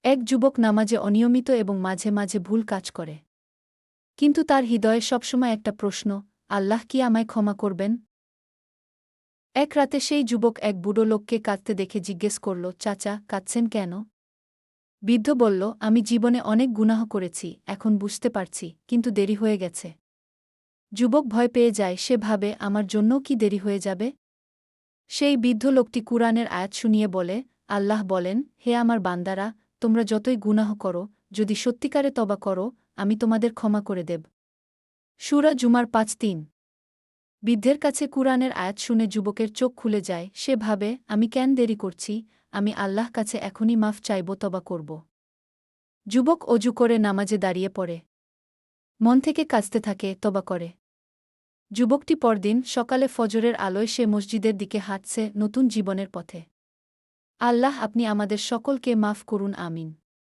এক যুবক নামাজে অনিয়মিত এবং মাঝে মাঝে ভুল কাজ করে। কিন্তু তার হৃদয়ে সবসময় একটা প্রশ্ন, আল্লাহ কি আমায় ক্ষমা করবেন? এক রাতে সেই যুবক এক বুড়ো লোককে কাঁদতে দেখে জিজ্ঞেস করল, চাচা, কাঁদছেন কেন? বৃদ্ধ বলল, আমি জীবনে অনেক গুনাহ করেছি, এখন বুঝতে পারছি, কিন্তু দেরি হয়ে গেছে। যুবক ভয় পেয়ে যায়, সে ভাবে, আমার জন্যও কি দেরি হয়ে যাবে? সেই বৃদ্ধ লোকটি কুরআনের আয়াত শুনিয়ে বলে, আল্লাহ বলেন, হে আমার বান্দারা, তোমরা যতই গুনাহ করো, যদি সত্যিকারে তবা করো, আমি তোমাদের ক্ষমা করে দেব। সূরা জুমার ৫-৩। বৃদ্ধের কাছে কুরআনের আয়াত শুনে যুবকের চোখ খুলে যায়, সে ভাবে, আমি কেন দেরি করছি, আমি আল্লাহ কাছে এখনই মাফ চাইব, তবা করব। যুবক অজু করে নামাজে দাঁড়িয়ে পড়ে। মন থেকে কাঁদতে থাকে, তবা করে। যুবকটি পরদিন সকালে ফজরের আলোয় সে মসজিদের দিকে হাঁটছে, নতুন জীবনের পথে। আল্লাহ আপনি আমাদের সকলকে মাফ করুন, আমিন।